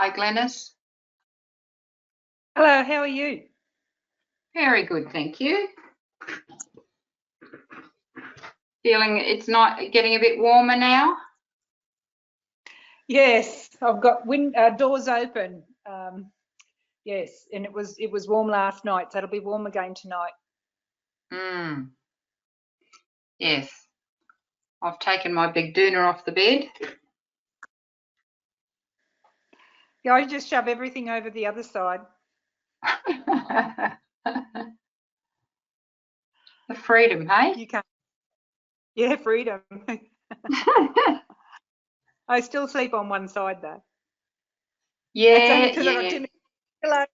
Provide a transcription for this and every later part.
Hi, Glenys. Hello, how are you? Very good, thank you. Feeling it's not getting a bit warmer now? Yes, I've got doors open. Yes, and it was warm last night, so it'll be warm again tonight. Yes. I've taken my big doona off the bed. Yeah, I just shove everything over the other side. The freedom, hey? You can't. Yeah, freedom. I still sleep on one side though. Yeah, That's only because yeah. I've got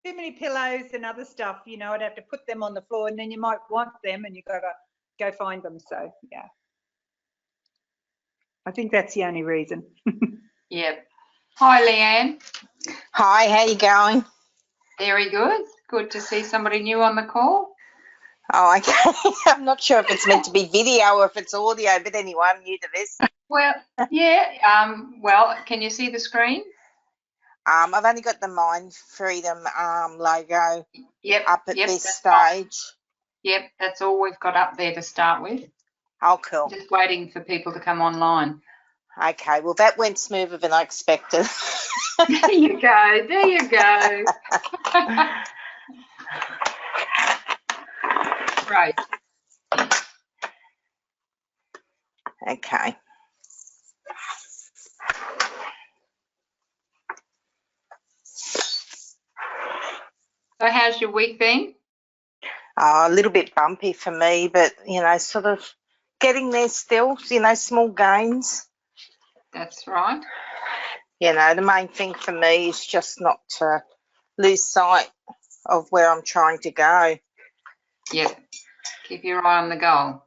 too many pillows and other stuff. You know, I'd have to put them on the floor, and then you might want them, and you've got to go find them. So yeah, I think that's the only reason. Yep. Hi, Leanne. Hi, how you going? Very good. Good to see somebody new on the call. Oh, okay. I'm not sure if it's meant to be video or if it's audio, but anyway, I'm new to this. Well, yeah. Well, can you see the screen? I've only got the Mind Freedom logo up at this stage. Right. Yep, that's all we've got up there to start with. Oh, cool. Just waiting for people to come online. Okay, well, that went smoother than I expected. There you go. There you go. Right. Okay. So how's your week been? A little bit bumpy for me, but, you know, sort of getting there still, you know, small gains. That's right. You know, the main thing for me is just not to lose sight of where I'm trying to go. Yep. Keep your eye on the goal.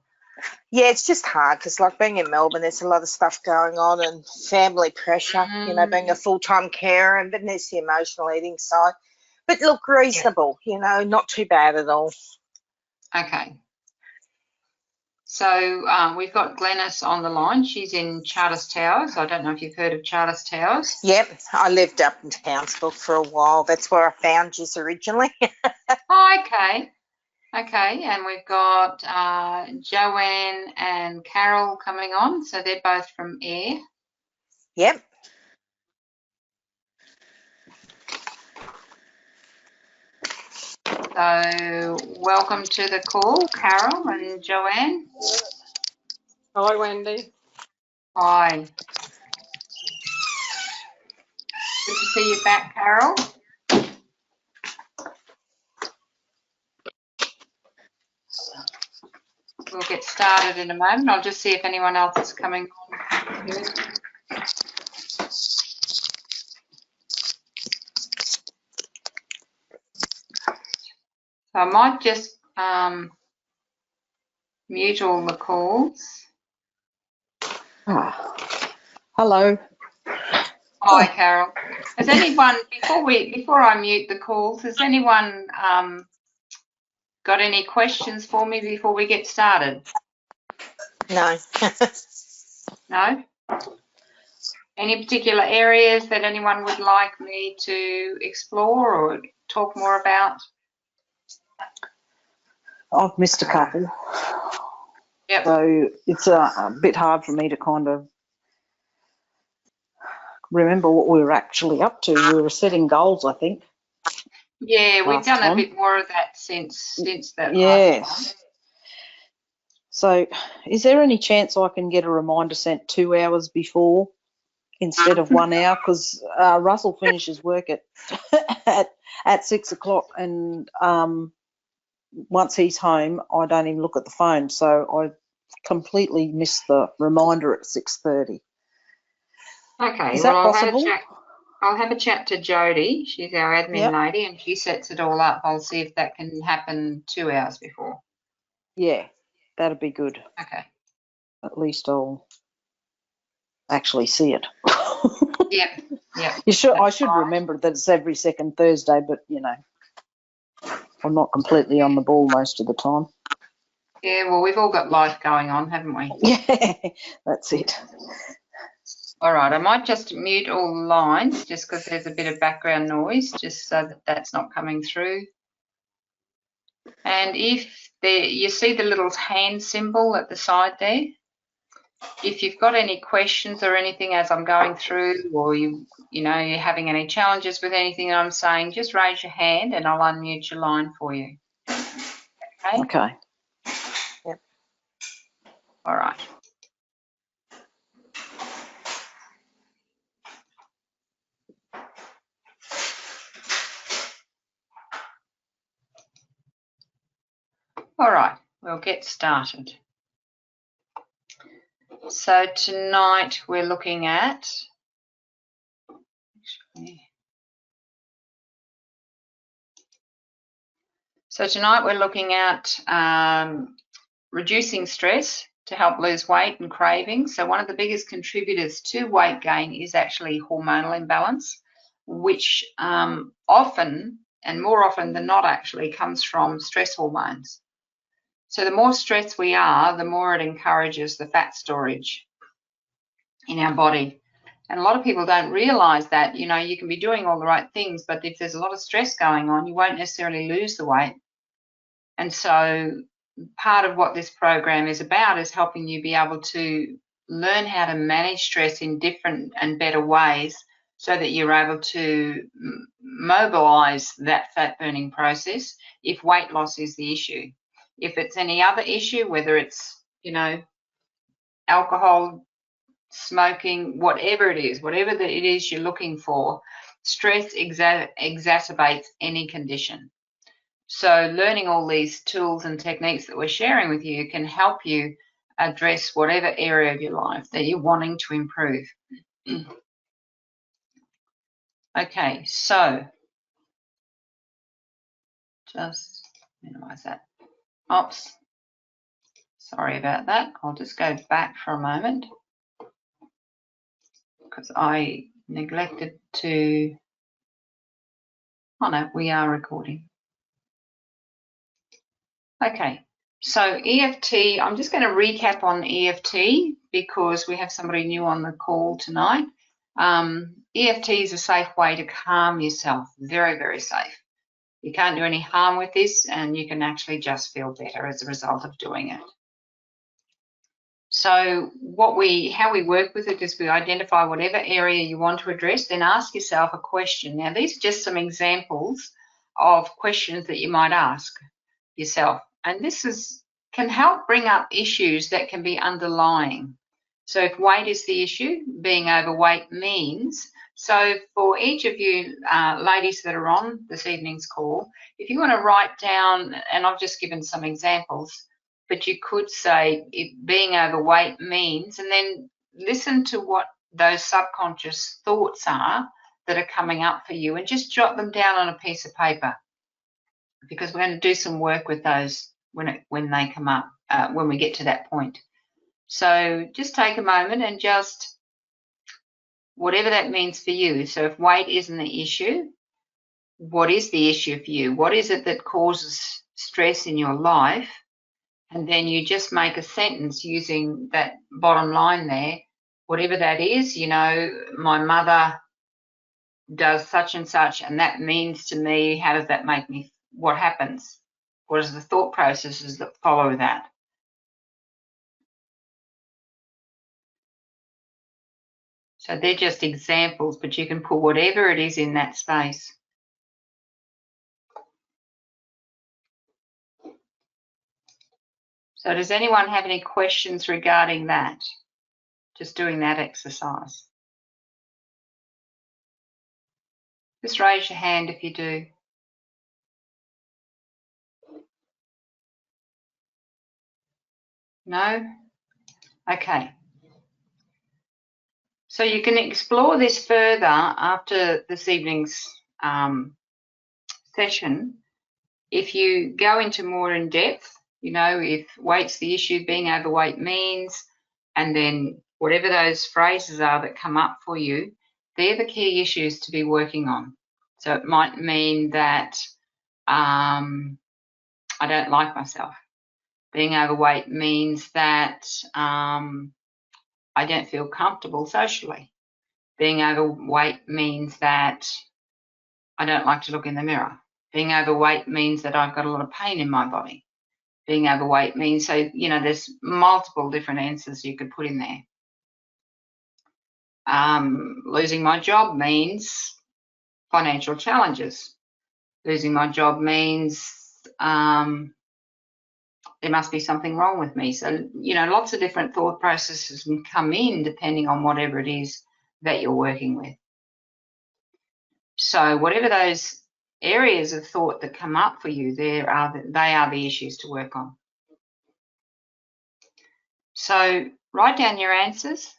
Yeah, it's just hard because, like, being in Melbourne, there's a lot of stuff going on and family pressure, you know, being a full-time carer, and then there's the emotional eating side. But look, reasonable, you know, not too bad at all. Okay. So we've got Glenys on the line. She's in Charters Towers. I don't know if you've heard of Charters Towers. Yep, I lived up in Townsville for a while. That's where I found you originally. Oh, okay. Okay, and we've got Joanne and Carol coming on. So they're both from Ayr. Yep. So welcome to the call, Carol and Joanne. Hi, Wendy. Hi. Good to see you back, Carol. We'll get started in a moment. I'll just see if anyone else is coming on. So I might just mute all the calls. Hello. Hi, Carol. Has anyone, before I mute the calls, has anyone got any questions for me before we get started? No. No? Any particular areas that anyone would like me to explore or talk more about? I've missed a couple. Yep. So it's a bit hard for me to kind of remember what we were actually up to. We were setting goals, I think. Yeah, we've done a bit more of that since that last time. So is there any chance I can get a reminder sent 2 hours before instead of 1 hour? Because Russell finishes work at 6 o'clock, and once he's home, I don't even look at the phone. So I completely missed the reminder at 6:30. Okay, Is that possible? I'll have a chat to Jodie. She's our admin lady, and she sets it all up. I'll see if that can happen 2 hours before. Yeah, that'd be good. Okay. At least I'll actually see it. Yep. I should remember that it's every second Thursday, but you know, I'm not completely on the ball most of the time. Yeah, well, we've all got life going on, haven't we? Yeah, that's it. All right, I might just mute all the lines just because there's a bit of background noise, just so that that's not coming through. And if you see the little hand symbol at the side there, if you've got any questions or anything as I'm going through, or you're having any challenges with anything that I'm saying, just raise your hand and I'll unmute your line for you. Okay? Okay. Yep. All right. All right, we'll get started. So tonight we're looking at reducing stress to help lose weight and cravings. So one of the biggest contributors to weight gain is actually hormonal imbalance, which often and more often than not actually comes from stress hormones. So the more stressed we are, the more it encourages the fat storage in our body. And a lot of people don't realize that, you can be doing all the right things, but if there's a lot of stress going on, you won't necessarily lose the weight. And so part of what this program is about is helping you be able to learn how to manage stress in different and better ways so that you're able to mobilize that fat burning process if weight loss is the issue. If it's any other issue, whether it's, alcohol, smoking, whatever it is, whatever it is you're looking for, stress exacerbates any condition. So learning all these tools and techniques that we're sharing with you can help you address whatever area of your life that you're wanting to improve. Okay, so just minimize that. Oops, sorry about that. I'll just go back for a moment because I neglected to, oh no, we are recording. Okay, so EFT, I'm just going to recap on EFT because we have somebody new on the call tonight. EFT is a safe way to calm yourself, very, very safe. You can't do any harm with this and you can actually just feel better as a result of doing it. So how we work with it is we identify whatever area you want to address, then ask yourself a question. Now, these are just some examples of questions that you might ask yourself. And this can help bring up issues that can be underlying. So if weight is the issue, being overweight means, so for each of you ladies that are on this evening's call, if you want to write down, and I've just given some examples, but you could say being overweight means, and then listen to what those subconscious thoughts are that are coming up for you and just jot them down on a piece of paper, because we're going to do some work with those when they come up, when we get to that point. So just take a moment and just, whatever that means for you. So if weight isn't the issue, what is the issue for you? What is it that causes stress in your life? And then you just make a sentence using that bottom line there. Whatever that is, my mother does such and such, and that means to me, how does that make me, what happens? What is the thought processes that follow that? So they're just examples, but you can put whatever it is in that space. So does anyone have any questions regarding that? Just doing that exercise. Just raise your hand if you do. No? Okay. So you can explore this further after this evening's session. If you go into more in depth, if weight's the issue, being overweight means, and then whatever those phrases are that come up for you, they're the key issues to be working on. So it might mean that I don't like myself. Being overweight means that I don't feel comfortable socially. Being overweight means that I don't like to look in the mirror. Being overweight means that I've got a lot of pain in my body. Being overweight means, so, there's multiple different answers you could put in there. Losing my job means financial challenges. Losing my job means there must be something wrong with me. So, lots of different thought processes can come in depending on whatever it is that you're working with. So whatever those areas of thought that come up for you, they are the issues to work on. So write down your answers,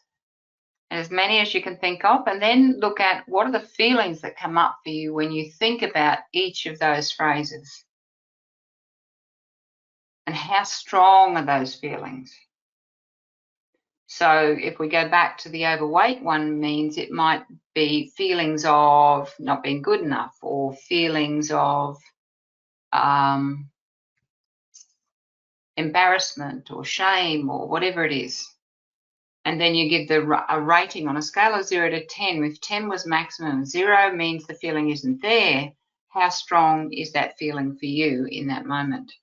as many as you can think of, and then look at what are the feelings that come up for you when you think about each of those phrases. And how strong are those feelings? So if we go back to the overweight one, means it might be feelings of not being good enough, or feelings of embarrassment or shame, or whatever it is. And then you give a rating on a scale of 0 to 10. If 10 was maximum, 0 means the feeling isn't there. How strong is that feeling for you in that moment?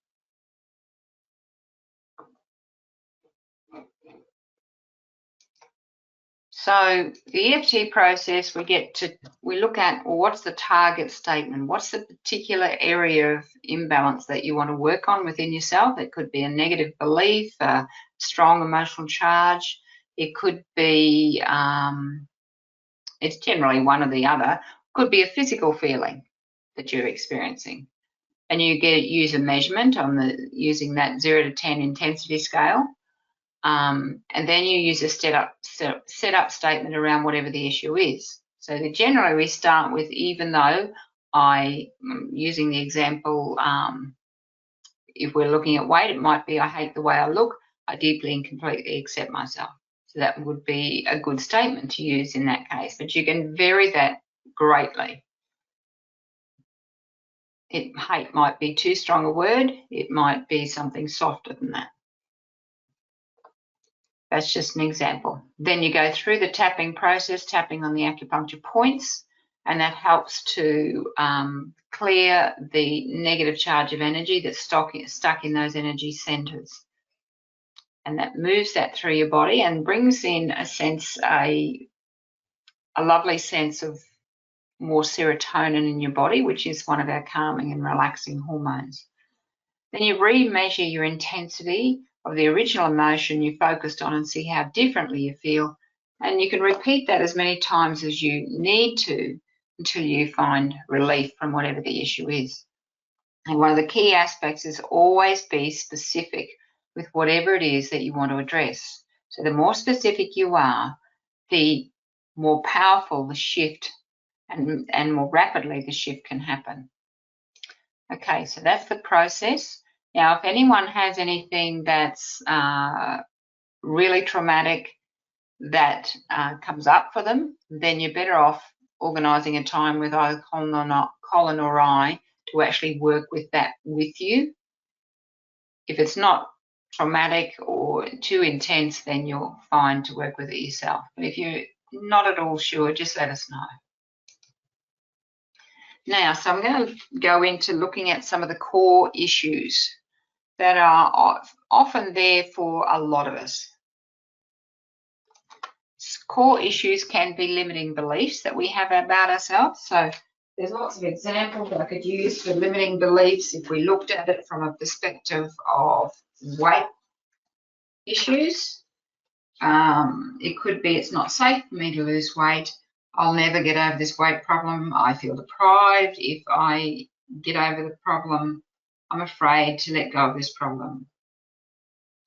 So the EFT process, we look at, well, what's the target statement? What's the particular area of imbalance that you want to work on within yourself? It could be a negative belief, a strong emotional charge. It could be, it's generally one or the other. Could be a physical feeling that you're experiencing. And you use a measurement using that 0 to 10 intensity scale. And then you use a setup statement around whatever the issue is. So generally we start with, even though using the example, if we're looking at weight, it might be, I hate the way I look, I deeply and completely accept myself. So that would be a good statement to use in that case, but you can vary that greatly. Hate might be too strong a word, it might be something softer than that. That's just an example. Then you go through the tapping process, tapping on the acupuncture points, and that helps to clear the negative charge of energy that's stuck in those energy centers. And that moves that through your body and brings in a lovely sense of more serotonin in your body, which is one of our calming and relaxing hormones. Then you re-measure your intensity of the original emotion you focused on and see how differently you feel. And you can repeat that as many times as you need to until you find relief from whatever the issue is. And one of the key aspects is always be specific with whatever it is that you want to address. So the more specific you are, the more powerful the shift and more rapidly the shift can happen. Okay, so that's the process. Now, if anyone has anything that's really traumatic that comes up for them, then you're better off organising a time with either Colin or I to actually work with that with you. If it's not traumatic or too intense, then you're fine to work with it yourself. But if you're not at all sure, just let us know. Now, so I'm going to go into looking at some of the core issues that are often there for a lot of us. Core issues can be limiting beliefs that we have about ourselves. So there's lots of examples I could use for limiting beliefs if we looked at it from a perspective of weight issues. It could be, it's not safe for me to lose weight. I'll never get over this weight problem. I feel deprived. If I get over the problem, I'm afraid to let go of this problem.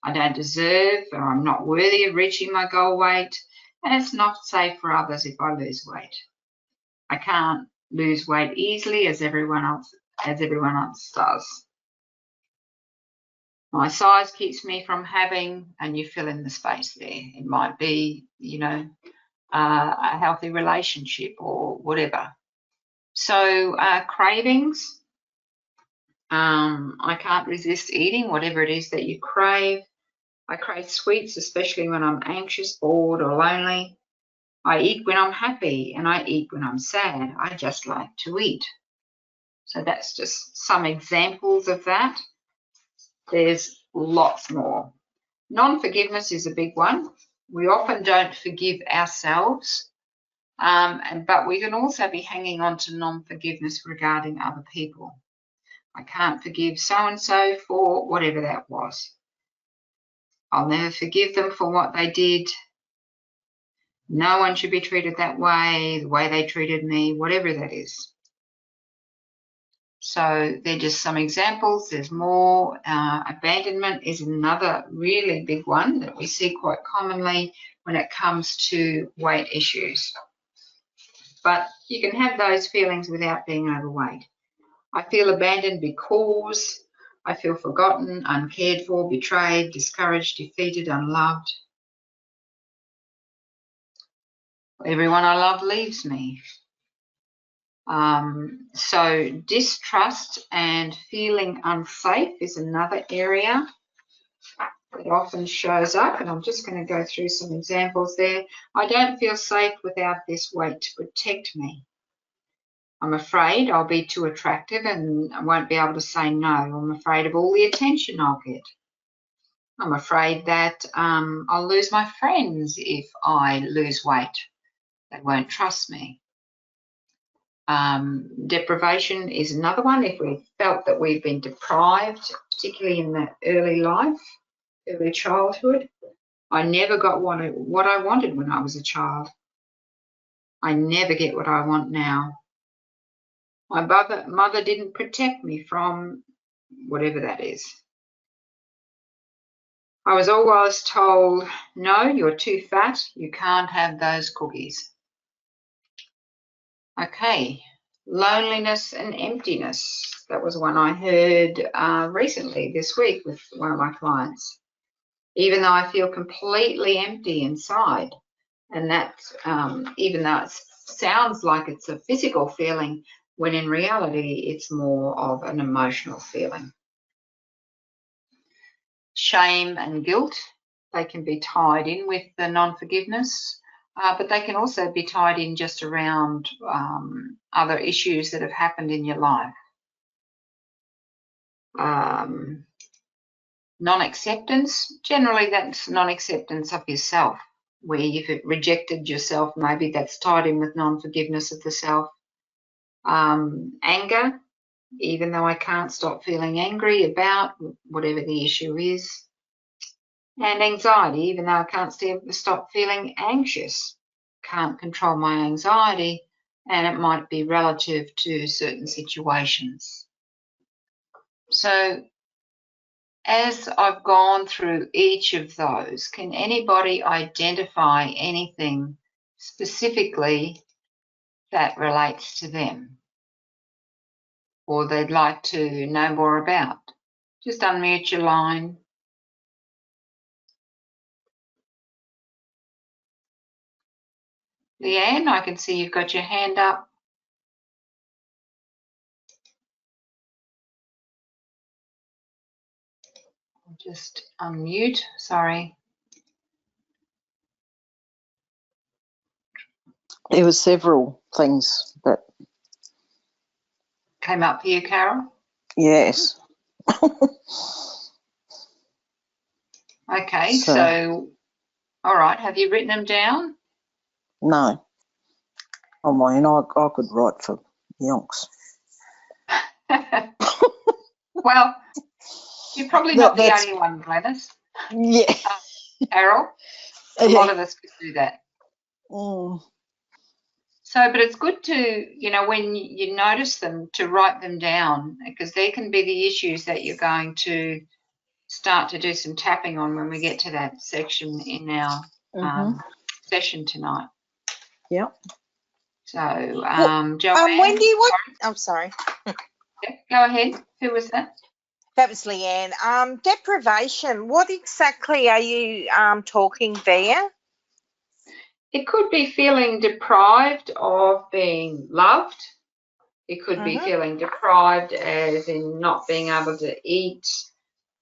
I don't deserve, or I'm not worthy of reaching my goal weight, and it's not safe for others if I lose weight. I can't lose weight easily as everyone else does. My size keeps me from having, and you fill in the space there. It might be, a healthy relationship or whatever. So cravings, I can't resist eating whatever it is that you crave. I crave sweets, especially when I'm anxious, bored, or lonely. I eat when I'm happy and I eat when I'm sad. I just like to eat. So that's just some examples of that. There's lots more. Non-forgiveness is a big one. We often don't forgive ourselves, but we can also be hanging on to non-forgiveness regarding other people. I can't forgive so-and-so for whatever that was. I'll never forgive them for what they did. No one should be treated that way, the way they treated me, whatever that is. So they're just some examples. There's more. Abandonment is another really big one that we see quite commonly when it comes to weight issues. But you can have those feelings without being overweight. I feel abandoned because I feel forgotten, uncared for, betrayed, discouraged, defeated, unloved. Everyone I love leaves me. So distrust and feeling unsafe is another area that often shows up, and I'm just going to go through some examples there. I don't feel safe without this weight to protect me. I'm afraid I'll be too attractive and I won't be able to say no. I'm afraid of all the attention I'll get. I'm afraid that I'll lose my friends if I lose weight. They won't trust me. Deprivation is another one. If we felt that we've been deprived, particularly in the early life, early childhood, I never got what I wanted when I was a child. I never get what I want now. My mother didn't protect me from whatever that is. I was always told, no, you're too fat, you can't have those cookies. Okay, loneliness and emptiness. That was one I heard recently this week with one of my clients. Even though I feel completely empty inside, and that even though it sounds like it's a physical feeling, when in reality it's more of an emotional feeling. Shame and guilt, they can be tied in with the non-forgiveness, but they can also be tied in just around other issues that have happened in your life. Non-acceptance, generally that's non-acceptance of yourself, where you've rejected yourself, maybe that's tied in with non-forgiveness of the self. Anger, even though I can't stop feeling angry about whatever the issue is. And anxiety, even though I can't stop feeling anxious, can't control my anxiety, and it might be relative to certain situations. So as I've gone through each of those, can anybody identify anything specifically that relates to them or they'd like to know more about? Just unmute your line. Leanne, I can see you've got your hand up. I'll just unmute, sorry. There were several things that. Came up for you, Carol? Yes. Okay, so all right, have you written them down? No. I mean, I could write for yonks. Well, you're probably not the only one, Glenys. Yeah. Carol, a lot of us could do that. Mm. So, but it's good to, when you notice them, to write them down, because they can be the issues that you're going to start to do some tapping on when we get to that section in our session tonight. Yep. So, Joanne. When do you want? I'm sorry. Yeah, go ahead. Who was that? That was Leanne. Deprivation. What exactly are you talking there? It could be feeling deprived of being loved. It could be feeling deprived as in not being able to eat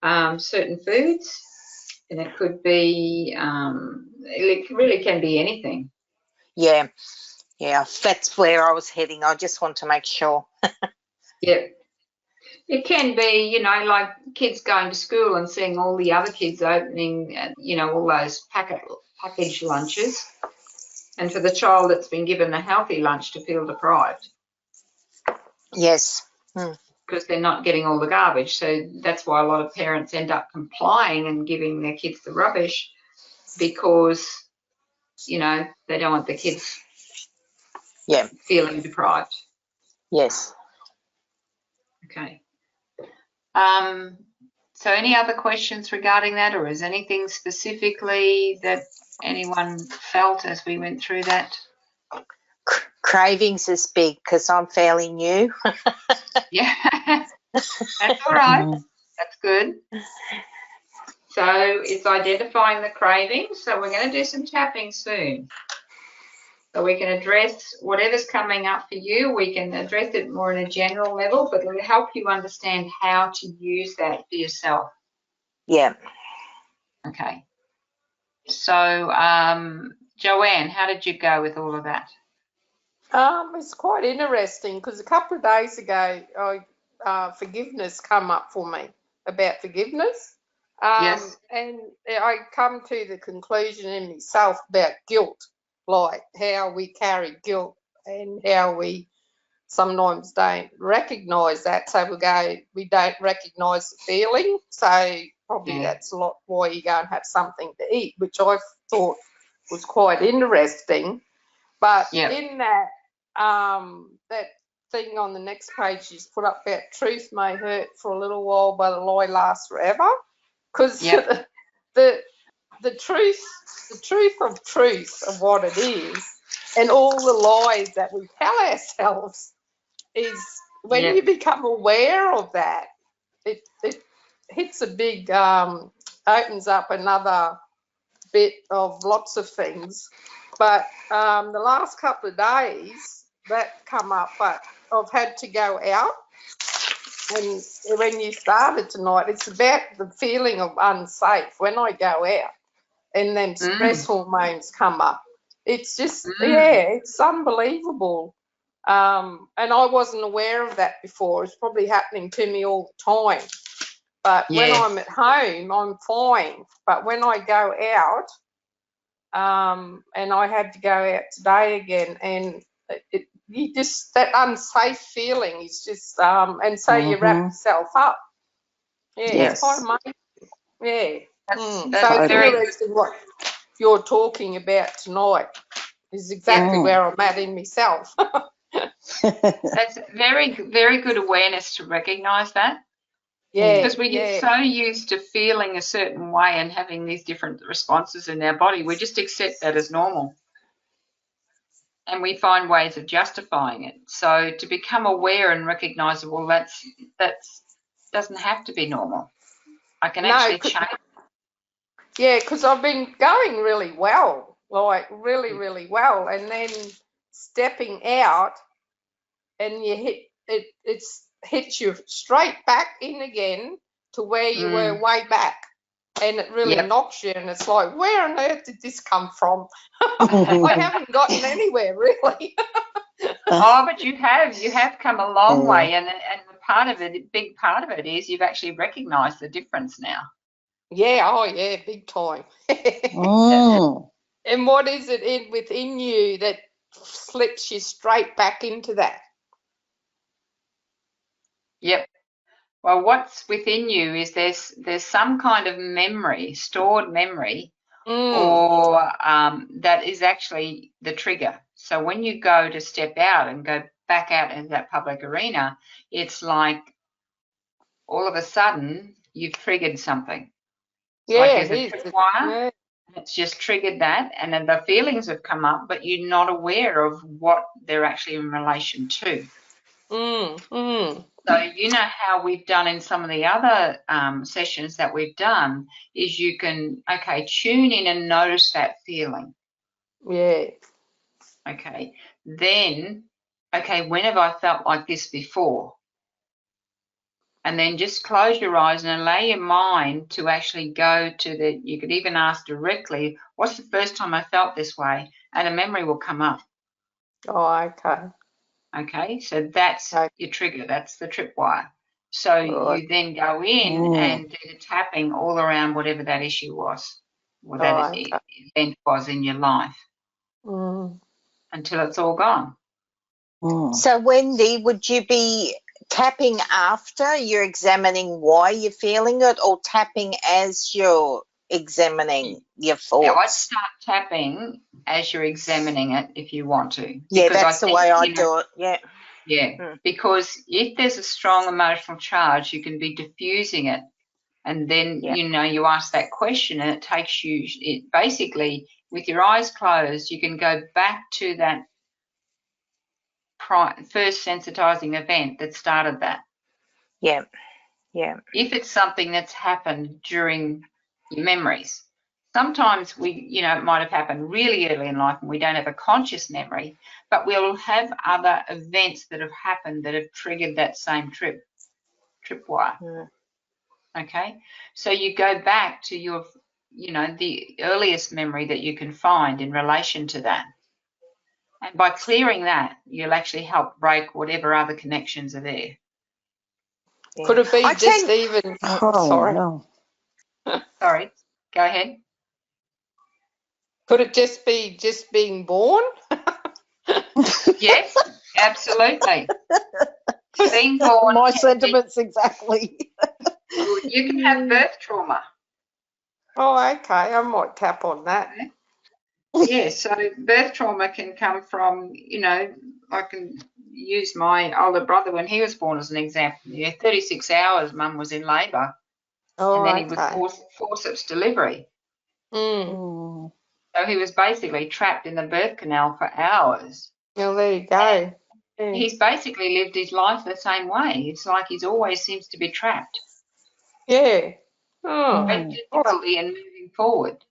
certain foods. And it could be, it really can be anything. Yeah, that's where I was heading. I just want to make sure. Yep. It can be, you know, like kids going to school and seeing all the other kids opening, you know, all those packaged lunches, and for the child that's been given a healthy lunch to feel deprived. Yes. Because they're not getting all the garbage. So that's why a lot of parents end up complying and giving their kids the rubbish, because, you know, they don't want the kids feeling deprived. Yes. Okay. So any other questions regarding that, or is anything specifically that anyone felt as we went through that? Cravings is big because I'm fairly new. Yeah, that's all right. That's good. So it's identifying the cravings. So we're going to do some tapping soon. So we can address whatever's coming up for you. We can address it more in a general level, but it'll help you understand how to use that for yourself. Yeah. Okay. So, Joanne, how did you go with all of that? It's quite interesting because a couple of days ago, forgiveness come up for me about forgiveness. Yes. And I come to the conclusion in myself about guilt, like how we carry guilt and how we sometimes don't recognise that. So we don't recognise the feeling. So probably that's a lot why you go and have something to eat, which I thought was quite interesting. But in that, that thing on the next page you put up about truth may hurt for a little while, but a lie lasts forever. Because the truth of what it is, and all the lies that we tell ourselves, is when you become aware of that, it hits a big, opens up another bit of lots of things. But the last couple of days that come up, but I've had to go out. And when you started tonight, it's about the feeling of unsafe when I go out and then stress hormones come up. It's just, it's unbelievable. And I wasn't aware of that before. It's probably happening to me all the time. But when I'm at home, I'm fine. But when I go out, and I had to go out today again, and you just, that unsafe feeling is just, and so you wrap yourself up. It's quite amazing. So it's interesting what you're talking about tonight is exactly where I'm at in myself. That's very, very good awareness to recognise that. Because we get so used to feeling a certain way and having these different responses in our body, we just accept that as normal. And we find ways of justifying it. So to become aware and recognise, well, that's doesn't have to be normal. I can actually change. Yeah, because I've been going really well, like really, really well, and then stepping out, and you hits you straight back in again to where you were way back, and it really knocks you, and it's like, where on earth did this come from? I haven't gotten anywhere really. Oh, but you have come a long way, and the big part of it is you've actually recognised the difference now. Yeah, big time. And what is it within you that slips you straight back into that? Yep. Well, what's within you is there's some kind of memory, stored memory, or that is actually the trigger. So when you go to step out and go back out into that public arena, it's like all of a sudden you've triggered something. It's like there's a tripwire. It's just triggered that, and then the feelings have come up, but you're not aware of what they're actually in relation to. So you know how we've done in some of the other sessions that we've done is you can, tune in and notice that feeling. Yeah. Okay. Then, when have I felt like this before? And then just close your eyes and allow your mind to actually go to the, you could even ask directly, what's the first time I felt this way? And a memory will come up. Oh, okay. Okay, so that's Okay. your trigger, that's the tripwire. So Right. you then go in Mm. and do the tapping all around whatever that issue was, or Oh, that okay. event was in your life Mm. until it's all gone. Mm. So, Wendy, would you be tapping after you're examining why you're feeling it, or tapping as you're examining your Now, I'd thoughts? start tapping as you're examining it if you want to. Yeah, Because that's the way I do it. Yeah. Yeah, because if there's a strong emotional charge, you can be diffusing it. And then, Yeah. you ask that question and it takes you, it basically, with your eyes closed, you can go back to that first sensitizing event that started that. Yeah. Yeah. If it's something that's happened during your memories, sometimes it might have happened really early in life and we don't have a conscious memory, but we'll have other events that have happened that have triggered that same tripwire. Mm. Okay, so you go back to your, the earliest memory that you can find in relation to that. And by clearing that, you'll actually help break whatever other connections are there. Yeah. Could it be I just can. even? Oh, Sorry. no. Sorry, go ahead. Could it just be just being born? Yes, absolutely. Being born, My sentiments exactly. you can have birth trauma. Oh, okay. I might tap on that. Yeah, so birth trauma can come from, I can use my older brother when he was born as an example. Yeah, 36 hours mum was in labour, Oh, and then he was okay. forceps delivery. Mm. Mm. So he was basically trapped in the birth canal for hours. Well, there you go. Yeah. He's basically lived his life the same way. It's like he's always seems to be trapped. Yeah. Oh, Great Mm. difficulty in moving forward.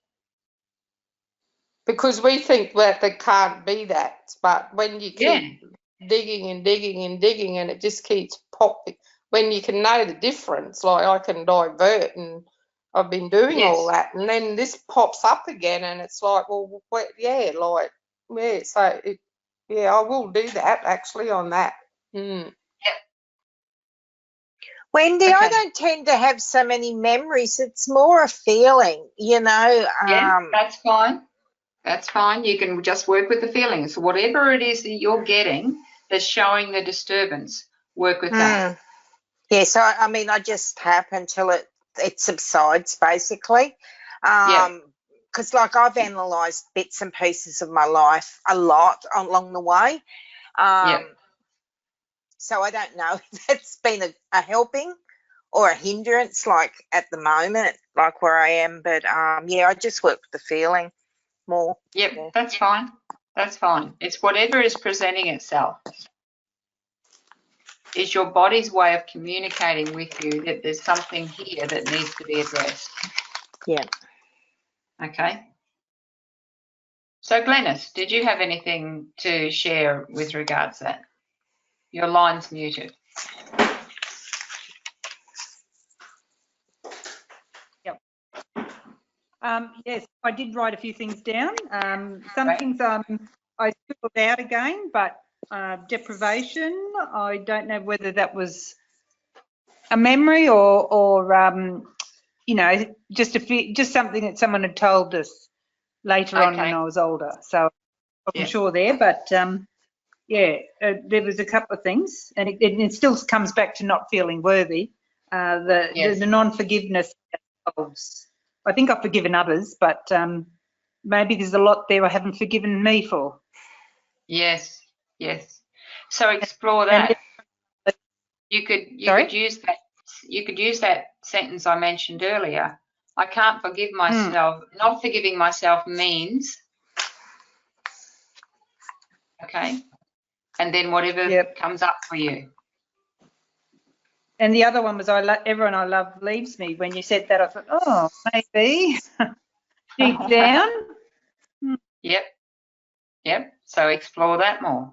because we think that there can't be that, but when you Yeah, keep digging and digging and digging, and it just keeps popping, when you can know the difference, like I can divert, and I've been doing all yes. that, and then this pops up again, and it's like, well, yeah, like, yeah, so yeah, I will do that actually on that. Mm. Wendy, I Okay. don't tend to have so many memories. It's more a feeling, Yeah, that's fine. That's fine. You can just work with the feelings. Whatever it is that you're getting that's showing the disturbance, work with that. Yeah, so I mean, I just tap until it subsides, basically. Yeah. Because like I've analysed bits and pieces of my life a lot along the way. Yeah. So I don't know if that's been a helping or a hindrance, like at the moment, like where I am. But yeah, I just work with the feeling more. Yep, Yeah. that's fine. That's fine. It's whatever is presenting itself. Is your body's way of communicating with you that there's something here that needs to be addressed. Yeah. Okay. So Glenys, did you have anything to share with regards to that? Your line's muted. Yes, I did write a few things down. Some Right. things I scribbled out again, but deprivation, I don't know whether that was a memory or just something that someone had told us later on when Okay. I was older. So I Yeah. wasn't sure there, but there was a couple of things, and it still comes back to not feeling worthy. Yes. The non-forgiveness. I think I've forgiven others, but maybe there's a lot there I haven't forgiven me for. Yes. Yes. So explore And that. You could use that. You could use that sentence I mentioned earlier. I can't forgive myself. Not forgiving myself means, okay, and then whatever Yep. comes up for you. And the other one was everyone I love leaves me. When you said that, I thought, oh, maybe deep down. Yep. Yep. So explore that more.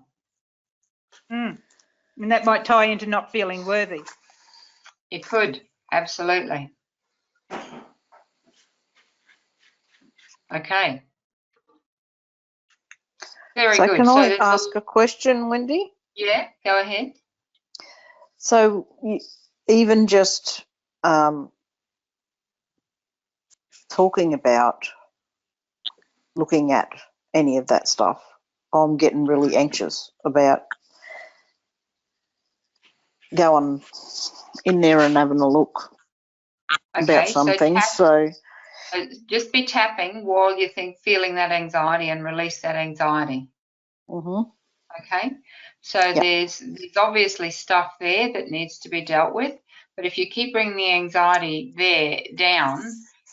And that might tie into not feeling worthy. It could, absolutely. Okay. Very So good. can So I there's ask a question, Wendy? yeah, go ahead. So even just talking about looking at any of that stuff, I'm getting really anxious about going in there and having a look about Okay, some so things. So just be tapping while you feeling that anxiety and release that anxiety. mhm. Okay, so Yep. there's obviously stuff there that needs to be dealt with, but if you keep bringing the anxiety there down,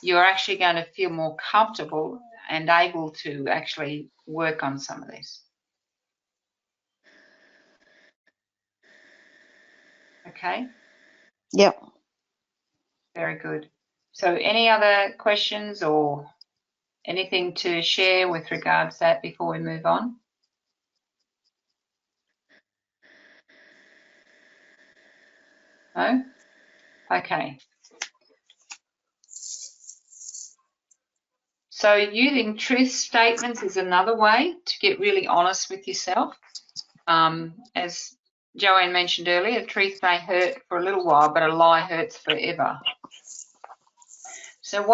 you're actually going to feel more comfortable and able to actually work on some of this. Okay. Yep. Very good. So any other questions or anything to share with regards to that before we move on? No? Okay. So using truth statements is another way to get really honest with yourself. As Joanne mentioned earlier, truth may hurt for a little while, but a lie hurts forever. So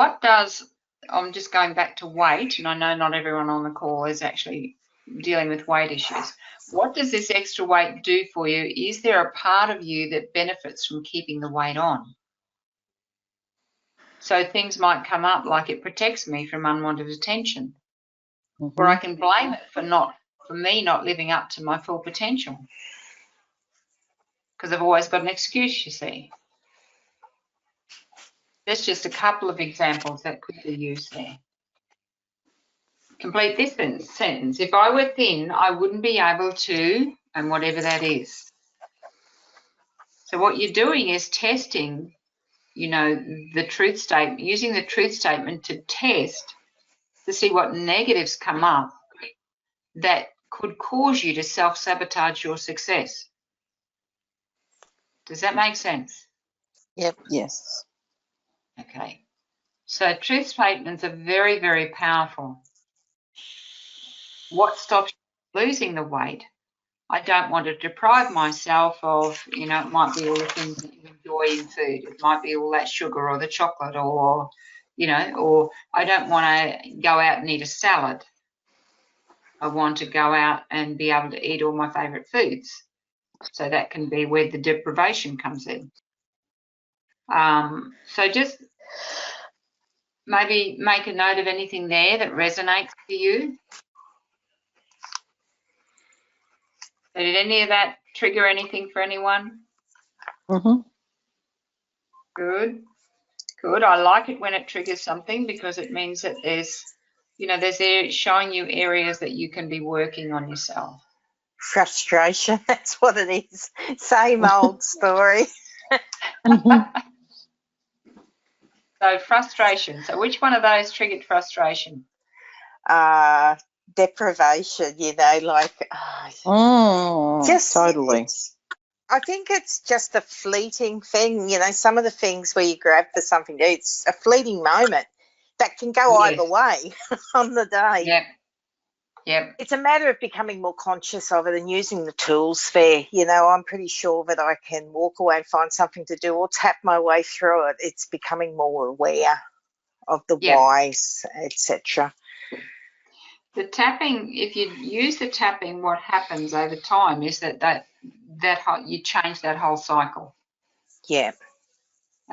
I'm just going back to weight, and I know not everyone on the call is actually dealing with weight issues. What does this extra weight do for you? Is there a part of you that benefits from keeping the weight on? So things might come up like it protects me from unwanted attention, or I can blame it for me not living up to my full potential, because I've always got an excuse, you see. There's just a couple of examples that could be used there. Complete this sentence. If I were thin, I wouldn't be able to, and whatever that is. So what you're doing is testing, the truth statement, using the truth statement to test to see what negatives come up that could cause you to self-sabotage your success. Does that make sense? Yep. Yes. Okay. So truth statements are very, very powerful. What stops you losing the weight? I don't want to deprive myself of, it might be all the things that you enjoy in food. It might be all that sugar or the chocolate or I don't want to go out and eat a salad. I want to go out and be able to eat all my favourite foods. So that can be where the deprivation comes in. So just maybe make a note of anything there that resonates for you. So did any of that trigger anything for anyone? Mhm. Good. Good. I like it when it triggers something because it means that there's showing you areas that you can be working on yourself. Frustration, that's what it is. Same old story. So frustration. So which one of those triggered frustration? Deprivation, just Totally. I think it's just a fleeting thing. Some of the things where you grab for something, it's a fleeting moment that can go Yes. either way on the day. Yep. Yep. It's a matter of becoming more conscious of it and using the tools there. I'm pretty sure that I can walk away and find something to do or tap my way through it. It's becoming more aware of the whys, etc. The tapping, if you use the tapping, what happens over time is that you change that whole cycle. Yeah.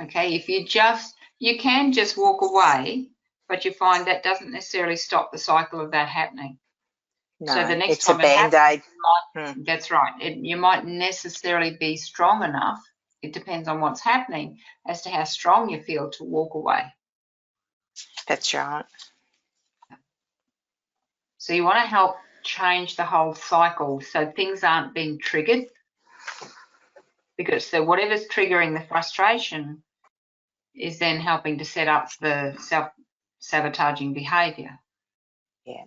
Okay. If you can just walk away, but you find that doesn't necessarily stop the cycle of that happening. No, so the next it's time a Band-Aid. That's right. You might necessarily be strong enough. It depends on what's happening as to how strong you feel to walk away. That's right. So you want to help change the whole cycle so things aren't being triggered, because so whatever's triggering the frustration is then helping to set up the self-sabotaging behaviour. Yeah.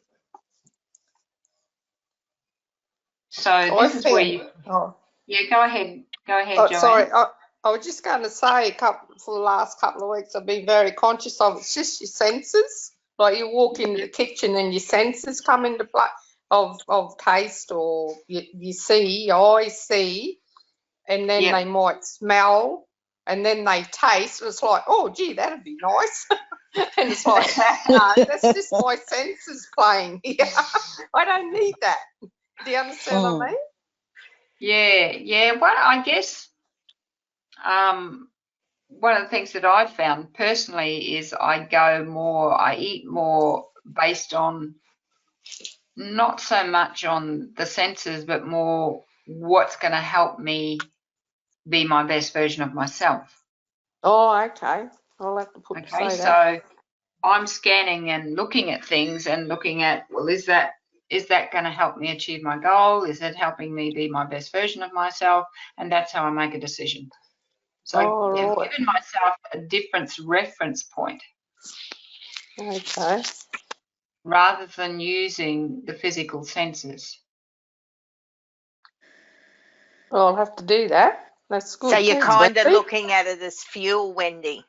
So this is where you... Oh. Yeah, go ahead. Go ahead, Oh, Joanne. sorry. I was just going to say, for the last couple of weeks, I've been very conscious of it's just your senses. Like you walk into the kitchen and your senses come into play of taste, or you see, your eyes see, and then they might smell, and then they taste. And it's like, oh, gee, that'd be nice. And it's like, no, that's just my senses playing here. I don't need that. Do you understand what I mean? Yeah. Well, I guess one of the things that I've found personally is I eat more based on not so much on the senses, but more what's going to help me be my best version of myself. Oh, okay. I'll have to Okay, say that. so I'm scanning and looking at things and looking at, well, is that going to help me achieve my goal? Is it helping me be my best version of myself? And that's how I make a decision. So I've Right. given myself a different reference point. Okay. Rather than using the physical senses. Well, I'll have to do that. That's good. So you're Thanks, kind of Wendy. looking at it as fuel, Wendy.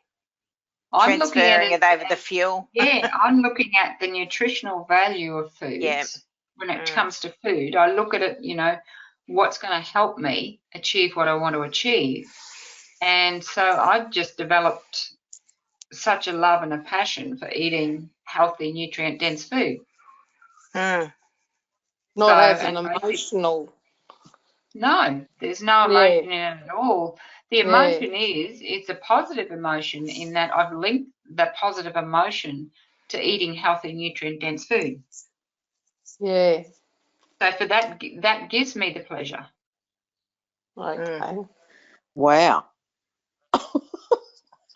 I'm looking at Transferring it over the fuel. Yeah, I'm looking at the nutritional value of foods. Yeah. When it comes to food, I look at it, what's going to help me achieve what I want to achieve. And so I've just developed such a love and a passion for eating healthy, nutrient-dense food. Not as an emotional. No, there's no emotion in it at all. The emotion it's a positive emotion in that I've linked the positive emotion to eating healthy, nutrient-dense food. Yeah. So for that gives me the pleasure. Okay. Wow.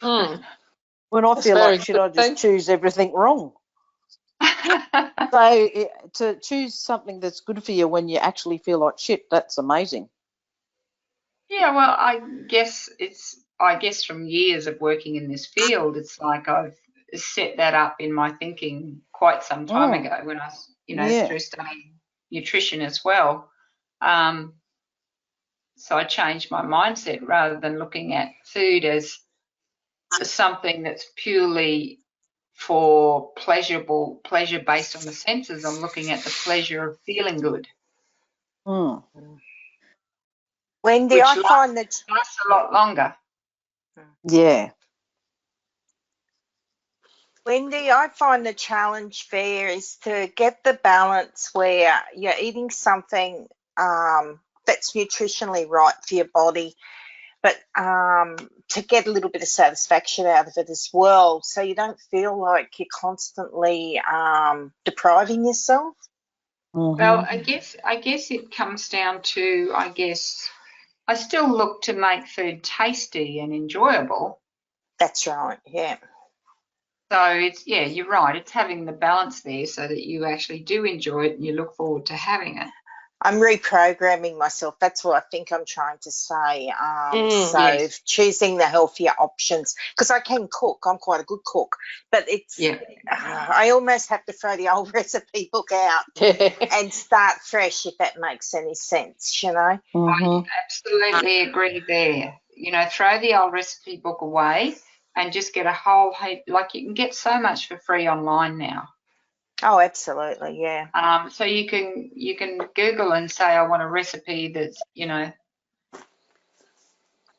When I feel like shit, I just choose everything wrong. So to choose something that's good for you when you actually feel like shit, that's amazing. Yeah, well, I guess from years of working in this field, it's like I've set that up in my thinking quite some time ago when I was, through studying nutrition as well. So I changed my mindset rather than looking at food as something that's purely for pleasure based on the senses. I'm looking at the pleasure of feeling good. Wendy, I find that lasts a lot longer. Yeah. Wendy, I find the challenge there is to get the balance where you're eating something that's nutritionally right for your body, but to get a little bit of satisfaction out of it as well, so you don't feel like you're constantly depriving yourself. Well, I guess it comes down to, I still look to make food tasty and enjoyable. That's right, yeah. So you're right. It's having the balance there so that you actually do enjoy it and you look forward to having it. I'm reprogramming myself. That's what I think I'm trying to say. Yes. Choosing the healthier options, because I can cook. I'm quite a good cook, but I almost have to throw the old recipe book out and start fresh, if that makes any sense, I absolutely agree there. Throw the old recipe book away and just get a whole heap. Like, you can get so much for free online now. Oh, absolutely, yeah. So you can Google and say, I want a recipe that's,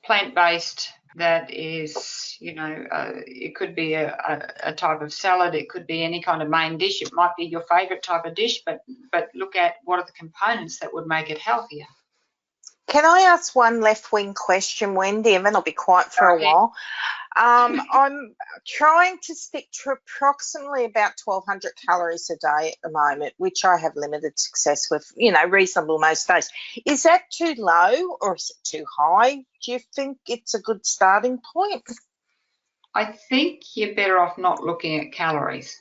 plant-based, that is, it could be a type of salad, it could be any kind of main dish, it might be your favorite type of dish, but look at what are the components that would make it healthier. Can I ask one left-wing question, Wendy, and then I'll be quiet for a while? I'm trying to stick to approximately about 1,200 calories a day at the moment, which I have limited success with, reasonable most days. Is that too low or is it too high? Do you think it's a good starting point? I think you're better off not looking at calories.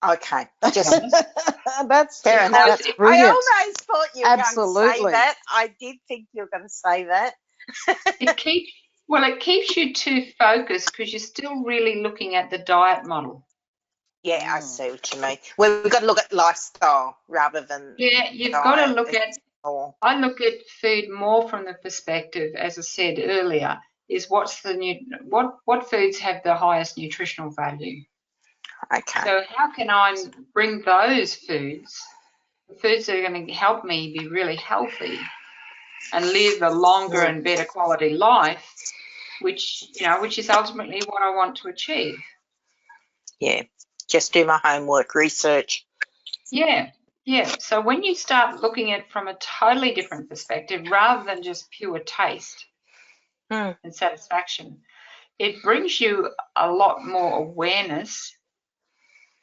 Okay. That's fair enough. That's brilliant. I almost thought you were going to say that. I did think you were going to say that. It keeps you too focused because you're still really looking at the diet model. Yeah, I see what you mean. Well, we've got to look at lifestyle rather than you've got to look at. I look at food more from the perspective, as I said earlier, is what foods have the highest nutritional value. Okay. So how can I bring those foods, the foods that are going to help me be really healthy and live a longer and better quality life, which is ultimately what I want to achieve. Yeah. Just do my homework, research. Yeah. So when you start looking at it from a totally different perspective, rather than just pure taste and satisfaction, it brings you a lot more awareness,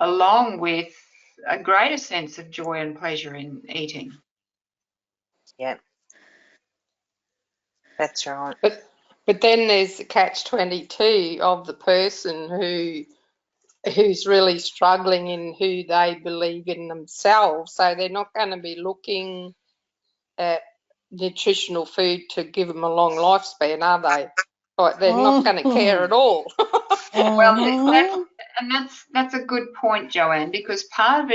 along with a greater sense of joy and pleasure in eating. Yeah. That's right. But then there's the catch-22 of the person who's really struggling in who they believe in themselves. So they're not going to be looking at nutritional food to give them a long lifespan, are they? Like, they're not going to care at all. Well, that's a good point, Joanne, because part of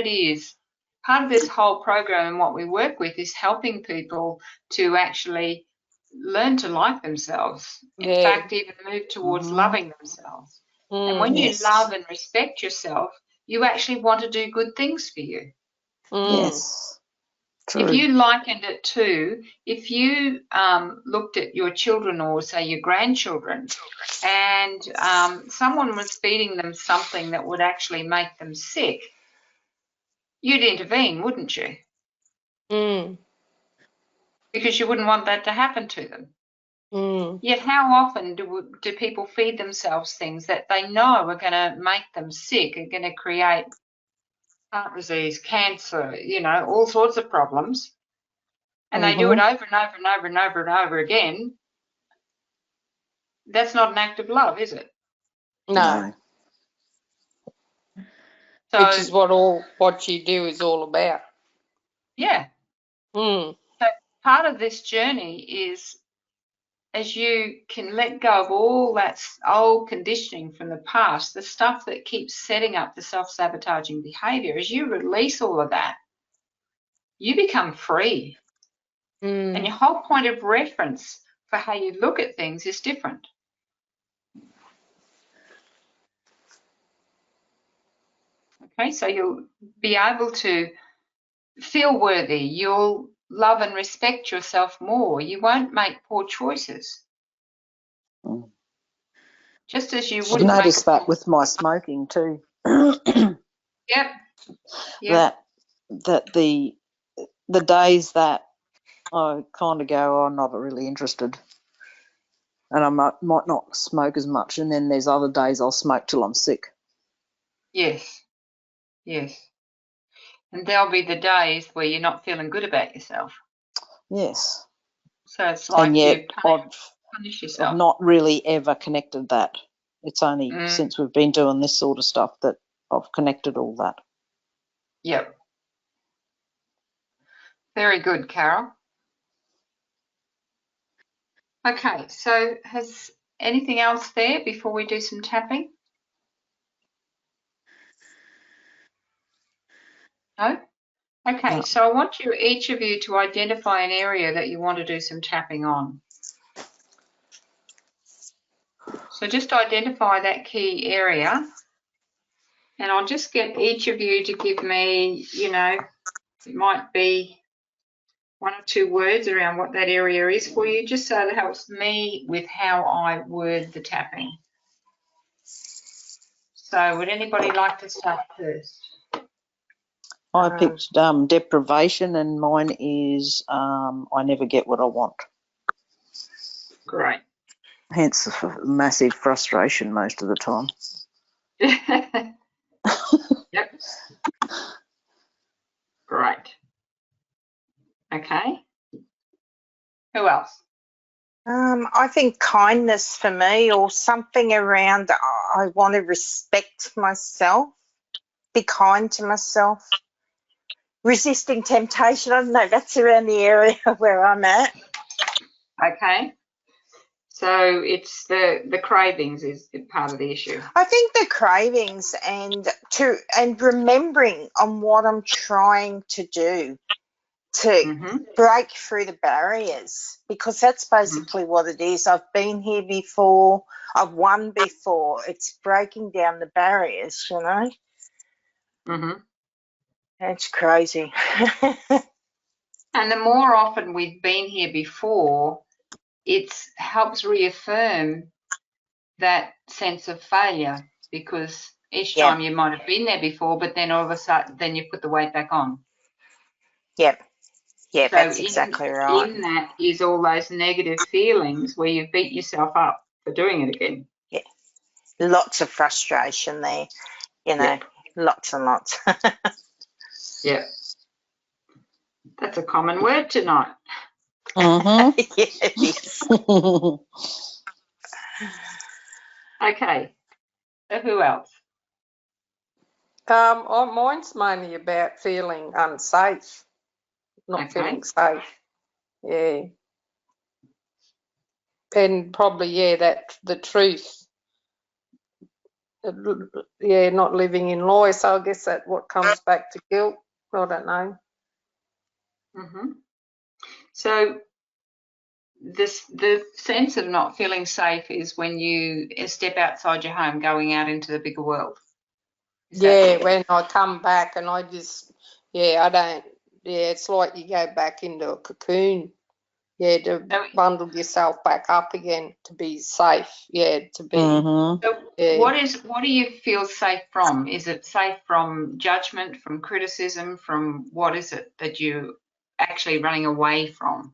this whole program and what we work with is helping people to actually learn to like themselves. In Yeah. fact, even move towards loving themselves. And when you love and respect yourself, you actually want to do good things for you. Yes. True. If you likened it to, if you looked at your children or say your grandchildren, and someone was feeding them something that would actually make them sick, you'd intervene, wouldn't you? Because you wouldn't want that to happen to them. Yet how often do people feed themselves things that they know are going to make them sick, are going to create heart disease, cancer, all sorts of problems, and they do it over and over and over and over and over again? That's not an act of love, is it? No. So, which is what you do is all about. Yeah. So part of this journey is, as you can let go of all that old conditioning from the past, the stuff that keeps setting up the self-sabotaging behavior, as you release all of that, you become free. And your whole point of reference for how you look at things is different. Okay, so you'll be able to feel worthy. You'll love and respect yourself more. You won't make poor choices. Just as you I've wouldn't noticed that with my smoking too. Yep. That the days that I kind of go, I'm not really interested, and I might not smoke as much, and then there's other days I'll smoke till I'm sick. Yes. And there'll be the days where you're not feeling good about yourself. Yes. So it's like and yet you punish yourself. I've not really ever connected that. It's only since we've been doing this sort of stuff that I've connected all that. Yep. Very good, Carol. Okay, so has anything else there before we do some tapping? No? Okay, No. so I want each of you to identify an area that you want to do some tapping on. So just identify that key area, and I'll just get each of you to give me, it might be 1 or 2 words around what that area is for you, just so it helps me with how I word the tapping. So would anybody like to start first? I picked deprivation, and mine is I never get what I want. Great. Hence the massive frustration most of the time. Yep. Great. Okay. Who else? I think kindness for me, or something around I want to respect myself, be kind to myself. Resisting temptation, I don't know, that's around the area where I'm at. Okay. So it's the cravings is part of the issue. I think the cravings and remembering on what I'm trying to do. to break through the barriers, because that's basically what it is. I've been here before. I've won before. It's breaking down the barriers, you know. It's crazy. And the more often we've been here before, it helps reaffirm that sense of failure, because each time you might have been there before, but then all of a sudden, then you put the weight back on. Yep. Yeah, So that's exactly right. In that is all those negative feelings where you beat yourself up for doing it again. Yeah. Lots of frustration there, you know, lots and lots. Yeah. That's a common word tonight. Yeah, it is. Okay. So who else? Mine's mainly about feeling unsafe, not feeling safe. Yeah. And probably, that the truth. Not living in lie. So I guess that what comes back to guilt. I don't know. So the sense of not feeling safe is when you step outside your home, going out into the bigger world. When I come back and I just, I don't, it's like you go back into a cocoon, to bundle yourself back up again to be safe, to be. So what do you feel safe from? Is it safe from judgment, from criticism, from what is it that you actually running away from?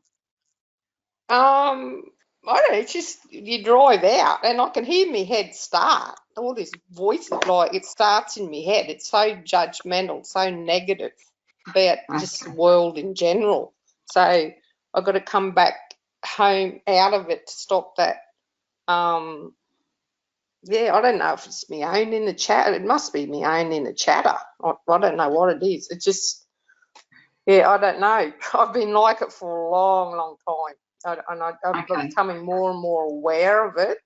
I don't know, it's just you drive out and I can hear my head start. All this voices, like it starts in my head. It's so judgmental, so negative about just the world in general. So I've got to come back home out of it to stop that. I don't know if it's my own inner chatter. It must be my own inner chatter. I don't know what it is. It just, I don't know. I've been like it for a long, long time. I'm becoming more and more aware of it.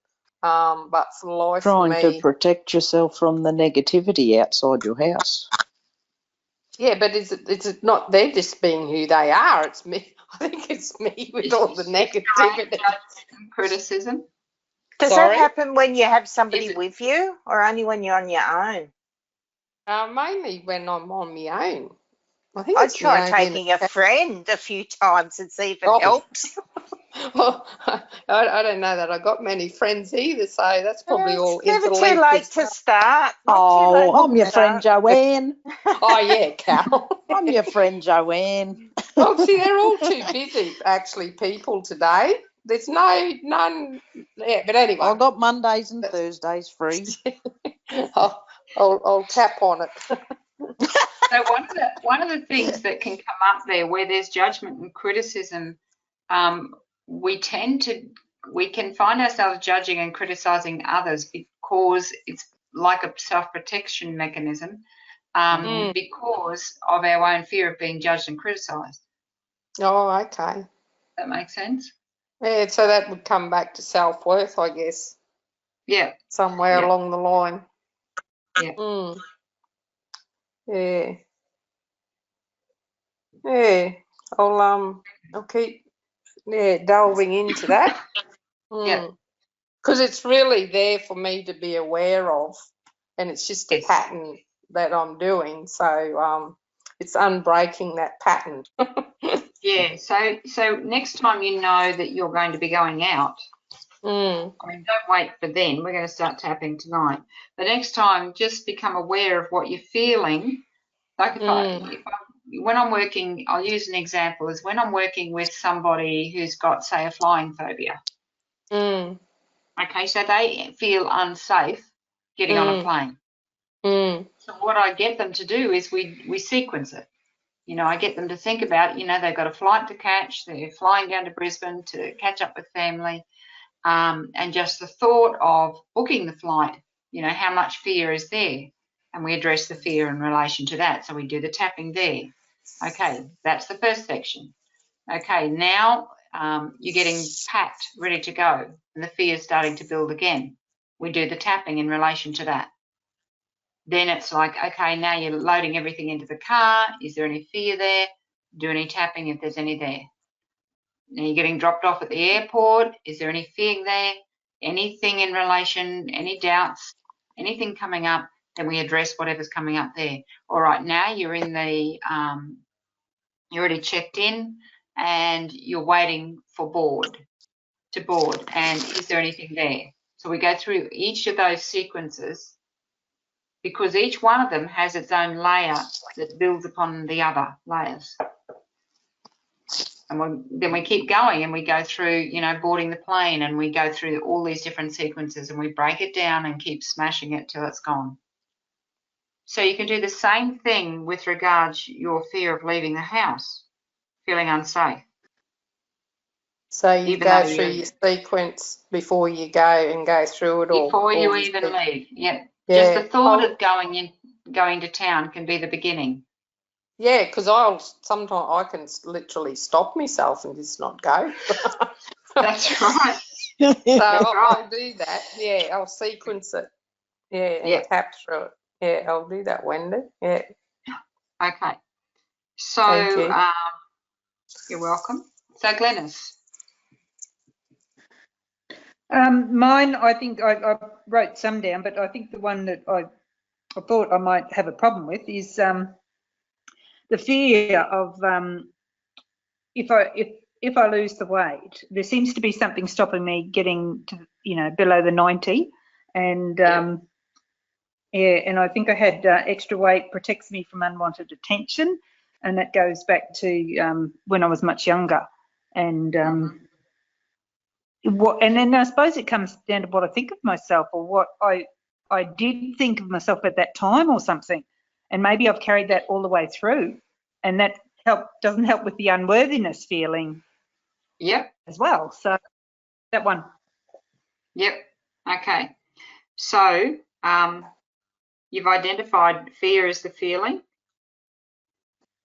But for the life of me, trying to protect yourself from the negativity outside your house. Yeah, but is it not? They're just being who they are. It's me. I think it's me with all the negativity, criticism. Does that happen when you have somebody with you, or only when you're on your own? Mainly when I'm on my own. I think I'd try taking a friend a few times and see if it helps. Well, I don't know that I got many friends either, so that's probably all. It's never too late to start. I'm your friend Joanne. Oh yeah, Carol. I'm your friend Joanne. Well, see, they're all too busy, actually, people today. There's none. Yeah, but anyway, I've got Mondays and Thursdays free. I'll tap on it. So one of the things that can come up there where there's judgment and criticism, we can find ourselves judging and criticizing others because it's like a self-protection mechanism, because of our own fear of being judged and criticized. Oh, okay. That makes sense? Yeah, so that would come back to self-worth, I guess. Yeah. Somewhere along the line. Yeah. Yeah. Yeah. I'll keep delving into that. Yeah. Because it's really there for me to be aware of, and it's just a pattern that I'm doing. So it's unbreaking that pattern. Yeah. So next time you know that you're going to be going out, I mean, don't wait for then. We're going to start tapping tonight. The next time, just become aware of what you're feeling. Like when I'm working, I'll use an example, is when I'm working with somebody who's got, say, a flying phobia. Okay, so they feel unsafe getting on a plane. So what I get them to do is we sequence it. You know, I get them to think about, they've got a flight to catch, they're flying down to Brisbane to catch up with family, and just the thought of booking the flight, how much fear is there? And we address the fear in relation to that. So we do the tapping there. Okay, that's the first section. Okay, now you're getting packed, ready to go, and the fear is starting to build again. We do the tapping in relation to that. Then it's like, okay, now you're loading everything into the car. Is there any fear there? Do any tapping if there's any there. Now you're getting dropped off at the airport. Is there any fear there? Anything in relation, any doubts, anything coming up, then we address whatever's coming up there. All right, now you're in the, you already checked in and you're waiting for board. And is there anything there? So we go through each of those sequences because each one of them has its own layer that builds upon the other layers. And then we keep going and we go through, you know, boarding the plane, and we go through all these different sequences and we break it down and keep smashing it till it's gone. So you can do the same thing with regards your fear of leaving the house, feeling unsafe. So you go through your sequence before you go and go through it all. Before you even leave, yeah. Just the thought of going to town can be the beginning. Yeah, because sometimes I can literally stop myself and just not go. That's right. So I'll do that. Yeah, I'll sequence it. Yeah, and tap through it. Yeah, I'll do that, Wendy. Yeah. Okay. So you're welcome. So Glenys. Mine, I think I wrote some down, but I think the one that I thought I might have a problem with is the fear of if I lose the weight, there seems to be something stopping me getting to, you know, below the 90, and and I think I had extra weight protects me from unwanted attention, and that goes back to when I was much younger, and and then I suppose it comes down to what I think of myself, or what I did think of myself at that time or something, and maybe I've carried that all the way through, and that doesn't help with the unworthiness feeling. Yep. As well. So that one. Yep. Okay. So you've identified fear as the feeling.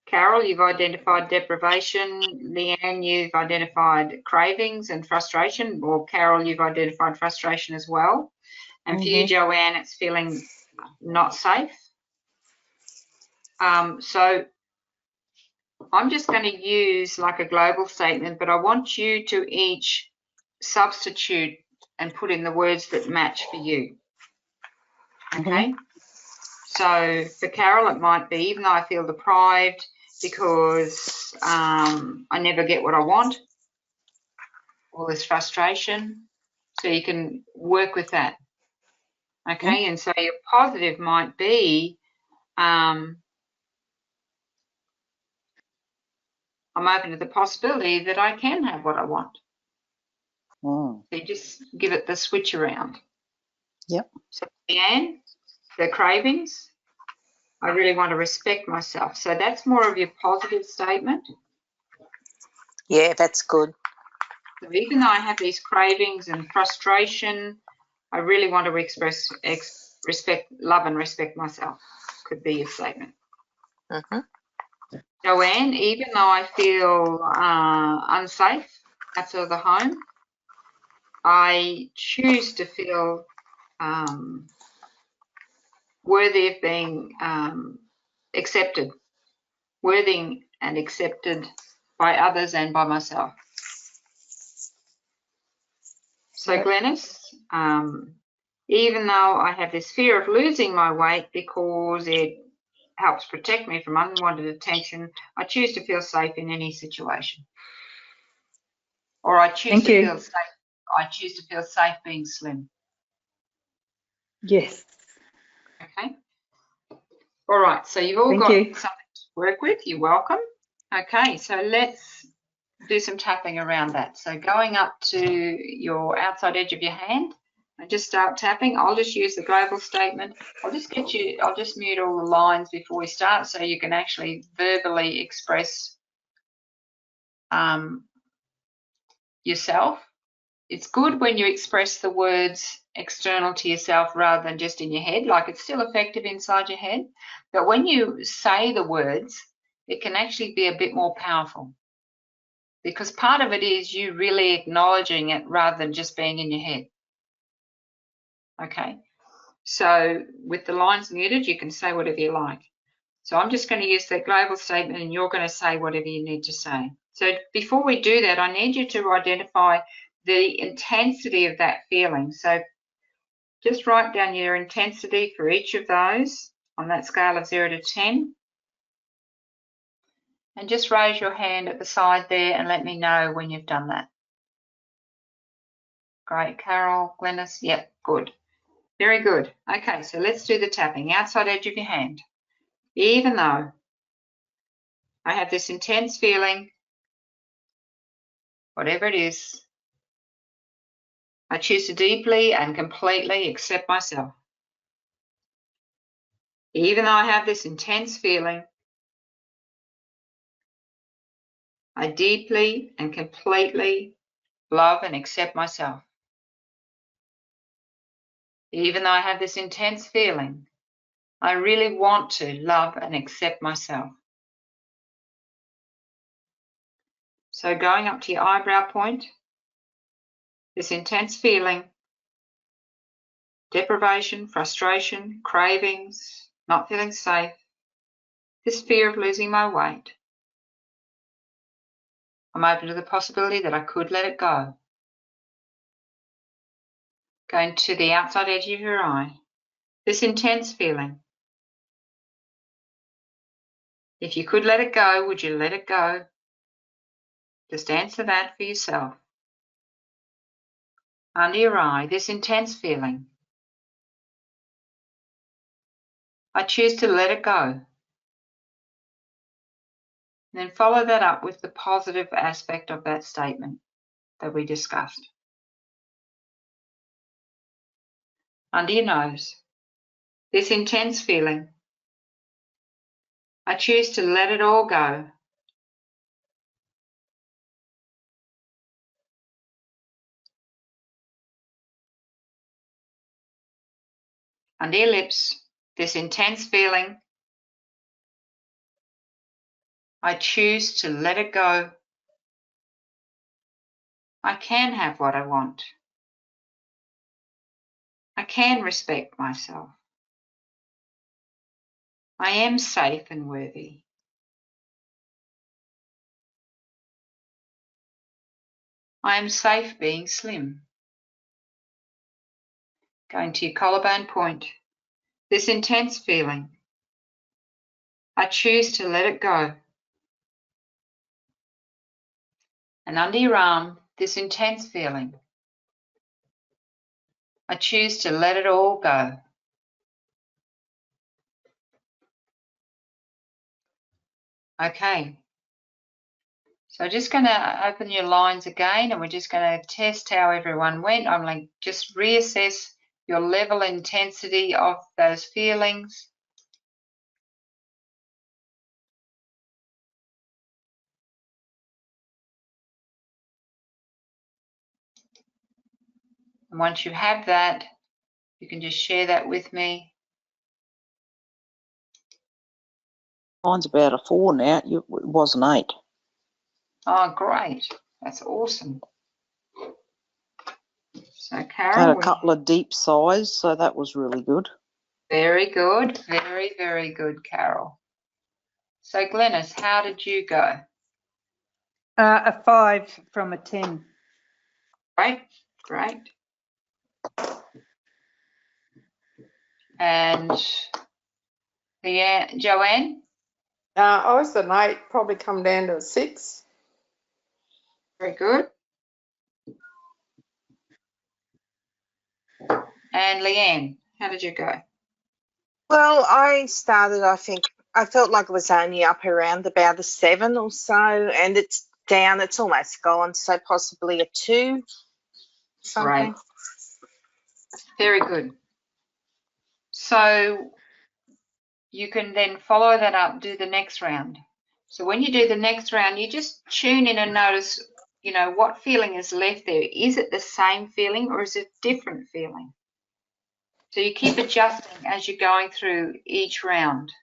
Carol, you've identified deprivation. Leanne, you've identified cravings and frustration. Or Carol, you've identified frustration as well. And for you, Joanne, it's feeling not safe. So I'm just going to use like a global statement, but I want you to each substitute and put in the words that match for you. Okay? So for Carol, it might be, even though I feel deprived because I never get what I want, all this frustration. So you can work with that. Okay? And so your positive might be, I'm open to the possibility that I can have what I want. So you just give it the switch around. Yep. So Leanne, the cravings, I really want to respect myself. So that's more of your positive statement. Yeah, that's good. So even though I have these cravings and frustration, I really want to express love and respect myself. Could be your statement. Joanne, even though I feel unsafe outside of the home, I choose to feel worthy of being accepted, worthy and accepted by others and by myself. So Glenys, even though I have this fear of losing my weight because it helps protect me from unwanted attention, I choose to feel safe in any situation. Or I choose to feel safe. I choose to feel safe being slim. Yes. Okay. All right. So you've all got something to work with. You're welcome. Okay. So let's do some tapping around that. So going up to your outside edge of your hand and just start tapping. I'll just use the global statement. I'll just mute all the lines before we start so you can actually verbally express yourself. It's good when you express the words external to yourself rather than just in your head, like it's still effective inside your head. But when you say the words, it can actually be a bit more powerful because part of it is you really acknowledging it rather than just being in your head. Okay, so with the lines muted, you can say whatever you like. So I'm just going to use that global statement and you're going to say whatever you need to say. So before we do that, I need you to identify the intensity of that feeling. So just write down your intensity for each of those on that scale of 0 to 10. And just raise your hand at the side there and let me know when you've done that. Great, Carol, Glenys, yep, good. Very good. Okay, so let's do the tapping. Outside edge of your hand. Even though I have this intense feeling, whatever it is, I choose to deeply and completely accept myself. Even though I have this intense feeling, I deeply and completely love and accept myself. Even though I have this intense feeling, I really want to love and accept myself. So going up to your eyebrow point, this intense feeling, deprivation, frustration, cravings, not feeling safe, this fear of losing my weight. I'm open to the possibility that I could let it go. Going to the outside edge of your eye, this intense feeling. If you could let it go, would you let it go? Just answer that for yourself. Under your eye, this intense feeling. I choose to let it go. And then follow that up with the positive aspect of that statement that we discussed. Under your nose, this intense feeling. I choose to let it all go. Under your lips, this intense feeling. I choose to let it go. I can have what I want. I can respect myself. I am safe and worthy. I am safe being slim. Going to your collarbone point, this intense feeling. I choose to let it go. And under your arm, this intense feeling. I choose to let it all go. Okay. So just going to open your lines again and we're just going to test how everyone went. I'm going to just reassess your level intensity of those feelings. And once you have that, you can just share that with me. Mine's about a 4 now. It was an 8. Oh, great. That's awesome. So, I had Carol, a couple of deep sighs, so that was really good. very good. Very, very good, Carol. So, Glenys, how did you go? A 5 from a 10. Great, great. And Joanne? I was an 8, probably come down to a 6. Very good. And Leanne, how did you go? Well, I started, I think, I felt like it was only up around about a 7 or so, and it's down, it's almost gone, so possibly a 2, something. Great. Very good. So you can then follow that up, do the next round. So when you do the next round, you just tune in and notice, you know, what feeling is left there. Is it the same feeling or is it a different feeling? So you keep adjusting as you're going through each round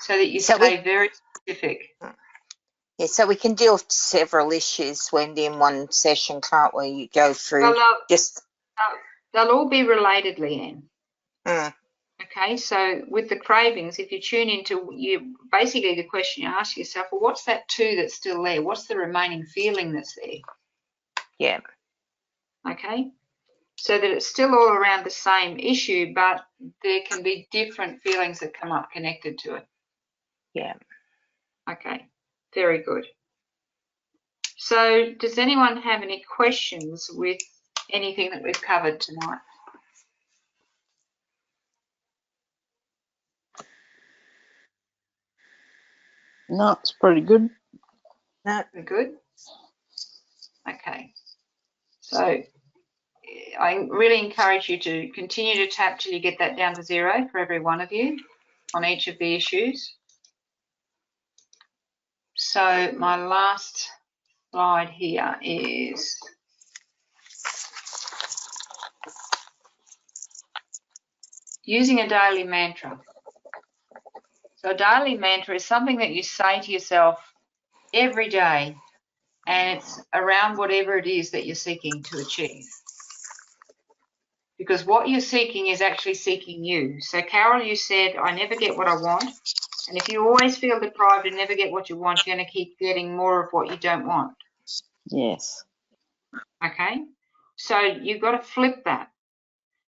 so that you stay very specific. Yeah, so we can deal with several issues when in one session, can't we? You go through Well, they'll all be related, Leanne. Okay, so with the cravings, if you tune into basically the question you ask yourself, well, what's that 2 that's still there? What's the remaining feeling that's there? Yeah. Okay, so that it's still all around the same issue, but there can be different feelings that come up connected to it. Yeah. Okay, very good. So does anyone have any questions with anything that we've covered tonight? No, it's pretty good. No. We're good? Okay. So I really encourage you to continue to tap till you get that down to 0 for every one of you on each of the issues. So my last slide here is using a daily mantra. So a daily mantra is something that you say to yourself every day, and it's around whatever it is that you're seeking to achieve. Because what you're seeking is actually seeking you. So Carol, you said, I never get what I want. And if you always feel deprived and never get what you want, you're going to keep getting more of what you don't want. Yes. Okay? So you've got to flip that.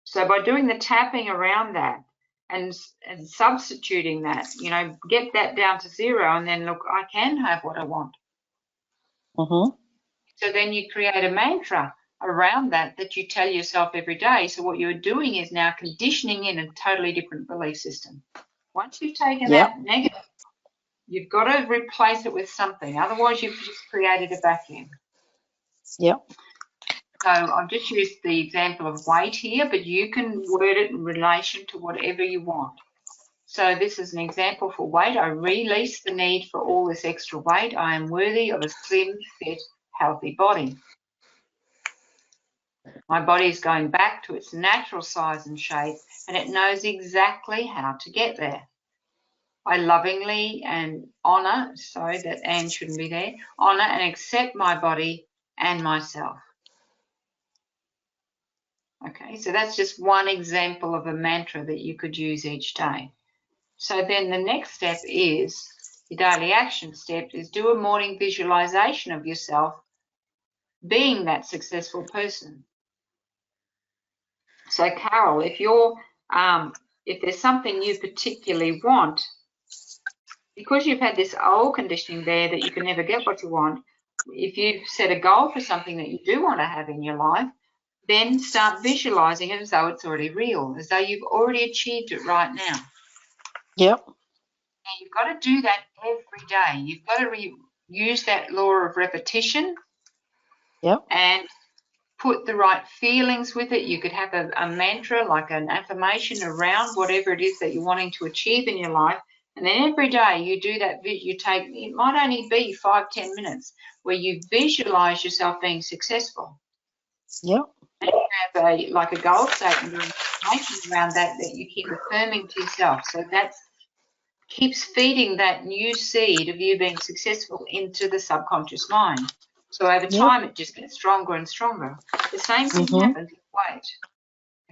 So by doing the tapping around that and substituting that, you know, get that down to 0 and then look, I can have what I want. Mm-hmm. So then you create a mantra around that you tell yourself every day. So what you're doing is now conditioning in a totally different belief system. Once you've taken that negative, you've got to replace it with something. Otherwise, you've just created a vacuum. Yep. So I've just used the example of weight here, but you can word it in relation to whatever you want. So this is an example for weight. I release the need for all this extra weight. I am worthy of a slim, fit, healthy body. My body is going back to its natural size and shape, and it knows exactly how to get there. I lovingly and honour, sorry, that Anne shouldn't be there, honour and accept my body and myself. Okay, so that's just one example of a mantra that you could use each day. So then the next step is, your daily action step is do a morning visualisation of yourself being that successful person. So Carol, if there's something you particularly want, because you've had this old conditioning there that you can never get what you want, if you've set a goal for something that you do want to have in your life, then start visualizing it as though it's already real, as though you've already achieved it right now. Yep. And you've got to do that every day. You've got to use that law of repetition. Yep. And put the right feelings with it. You could have a mantra, like an affirmation around whatever it is that you're wanting to achieve in your life. And then every day you do that, it might only be 5-10 minutes where you visualize yourself being successful. Yep. And you have like a goal statement or information around that you keep affirming to yourself. So that keeps feeding that new seed of you being successful into the subconscious mind. So over time, it just gets stronger and stronger. The same thing happens with weight.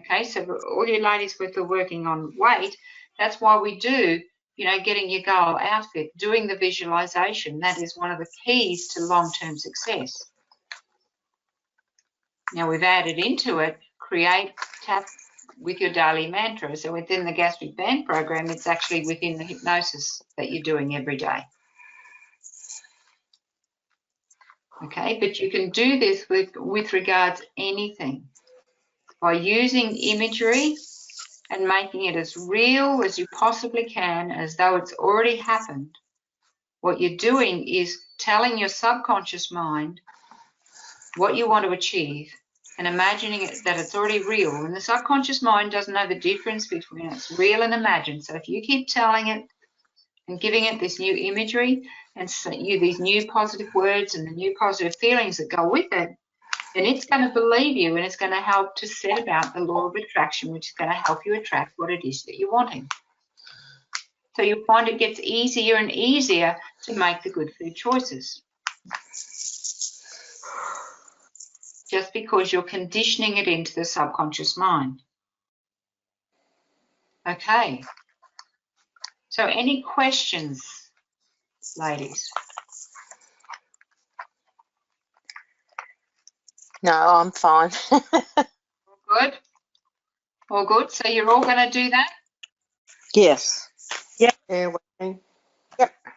Okay, so all you ladies with the working on weight, that's why we do, getting your goal outfit, doing the visualization. That is one of the keys to long-term success. Now we've added into it, tap with your daily mantra. So within the gastric band program, it's actually within the hypnosis that you're doing every day. Okay, but you can do this with regards anything by using imagery and making it as real as you possibly can, as though it's already happened. What you're doing is telling your subconscious mind what you want to achieve and imagining it that it's already real. And the subconscious mind doesn't know the difference between it's real and imagined. So if you keep telling it and giving it this new imagery and these new positive words and the new positive feelings that go with it, then it's going to believe you and it's going to help to set about the law of attraction, which is going to help you attract what it is that you're wanting. So you'll find it gets easier and easier to make the good food choices. Just because you're conditioning it into the subconscious mind. Okay. So any questions, ladies? No, I'm fine. Good? All good? So you're all going to do that? Yes. Yeah, Wendy.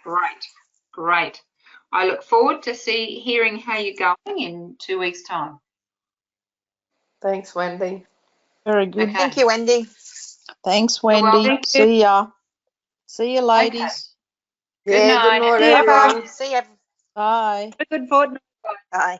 Great. Great. I look forward to hearing how you're going in 2 weeks' time. Thanks, Wendy. Very good. Okay. Thank you, Wendy. Thanks, You're Wendy. welcome. See ya. See you, ladies. Good Yeah, night. good night, Yeah, bye. everyone. See you. Bye. Have a good fortnight. Bye.